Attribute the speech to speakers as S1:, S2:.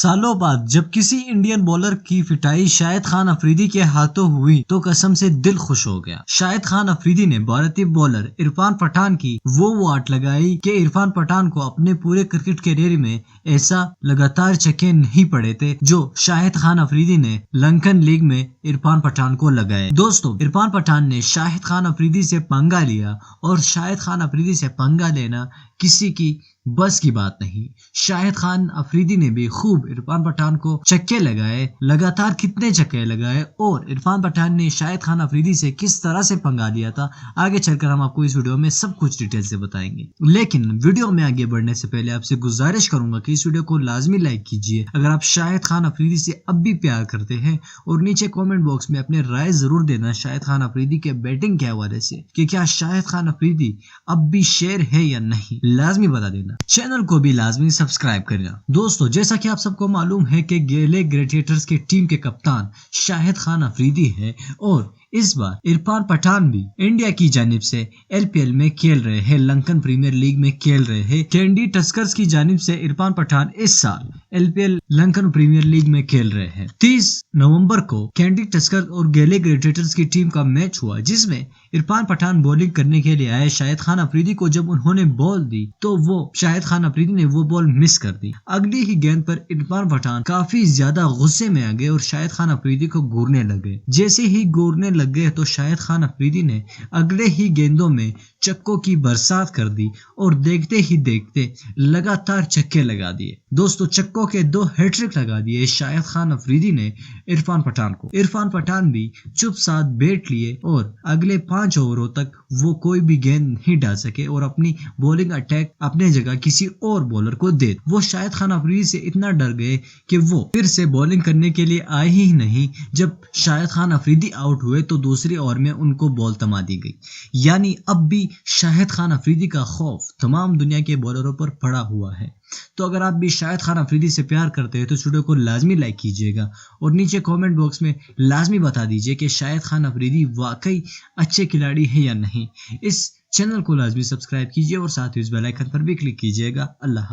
S1: सालों बाद जब किसी इंडियन बॉलर की पिटाई शाहिद खान अफरीदी के हाथों हुई तो कसम से दिल खुश हो गया। शाहिद खान अफरीदी ने भारतीय बॉलर इरफान पठान की वो वाट लगाई कि इरफान पठान को अपने पूरे क्रिकेट करियर में ऐसा लगातार छक्के नहीं पड़े थे जो शाहिद खान अफरीदी ने लंकन लीग में इरफान पठान को लगाए। दोस्तों, इरफान पठान ने शाहिद खान अफरीदी से पंगा लिया और शाहिद खान अफरीदी से पंगा लेना किसी की बस की बात नहीं। शाहिद खान अफरीदी ने भी खूब इरफान पठान को छक्के लगाए, लगातार कितने छक्के लगाए और इरफान पठान ने शाहिद खान अफरीदी से किस तरह से पंगा लिया था, आगे चलकर हम आपको इस वीडियो में सब कुछ डिटेल से बताएंगे। लेकिन वीडियो में आगे बढ़ने से पहले आपसे गुजारिश करूंगा कि इस वीडियो को लाजमी लाइक कीजिए अगर आप शाहिद खान अफरीदी से अब भी प्यार करते हैं, और नीचे कॉमेंट बॉक्स में अपने राय जरूर देना शाहिद खान अफरीदी के बैटिंग के हवाले से कि क्या शाहिद खान अफरीदी अब भी शेर है या नहीं, लाजमी बता देना। चैनल को भी लाजमी सब्सक्राइब करना। दोस्तों, जैसा कि आप सबको मालूम है कि गेले ग्लेडिएटर्स के टीम के कप्तान शाहिद खान अफरीदी है और इस बार इरफान पठान भी इंडिया की जानिब से एलपीएल में खेल रहे हैं, लंकन प्रीमियर लीग में खेल रहे हैं। कैंडी टस्कर्स की जानिब से इरफान पठान इस साल एलपीएल लंकन प्रीमियर लीग में खेल रहे हैं। 30 नवंबर को कैंडी टस्कर और गेले ग्लेडिएटर्स की टीम का मैच हुआ जिसमें इरफान पठान बॉलिंग करने के लिए आए। शाहिद खान अफरीदी को जब उन्होंने बॉल दी तो वो शाहिद खान अफरीदी ने वो बॉल मिस कर दी। अगली ही गेंद पर इरफान पठान काफी ज्यादा गुस्से में आ गए और शाहिद खान अफरीदी को घूरने लगे। जैसे ही घूरने लग गए तो शाहिद खान अफरीदी ने अगले ही गेंदों में चक्कों की बरसात कर दी और देखते ही देखते लगातार छक्के लगा दिए। दोस्तों, चक्कों के 2 हैट्रिक लगा दिए शाहिद खान अफरीदी ने इरफान पठान को। इरफान पठान भी चुप साथ बैठ लिए और अगले 5 ओवरों तक वो कोई भी गेंद नहीं डाल सके और अपनी बॉलिंग अटैक अपने जगह किसी और बॉलर को दे। वो शाहिद खान अफरीदी से इतना डर गए कि वो फिर से बॉलिंग करने के लिए आए ही नहीं। जब शाहिद खान अफरीदी आउट हुए तो दूसरी ओवर में उनको बॉल थमा दी गई। यानी अब भी शाहिद खान अफरीदी का खौफ तमाम दुनिया के बॉलरों पर पड़ा हुआ है। तो अगर आप भी शाहिद खान अफरीदी से प्यार करते हैं तो इस वीडियो को लाजमी लाइक कीजिएगा और नीचे कमेंट बॉक्स में लाजमी बता दीजिए कि शाहिद खान अफरीदी वाकई अच्छे खिलाड़ी है या नहीं। इस चैनल को लाजमी सब्सक्राइब कीजिए और साथ ही इस बेल आइकन पर भी क्लिक कीजिएगा। अल्लाह।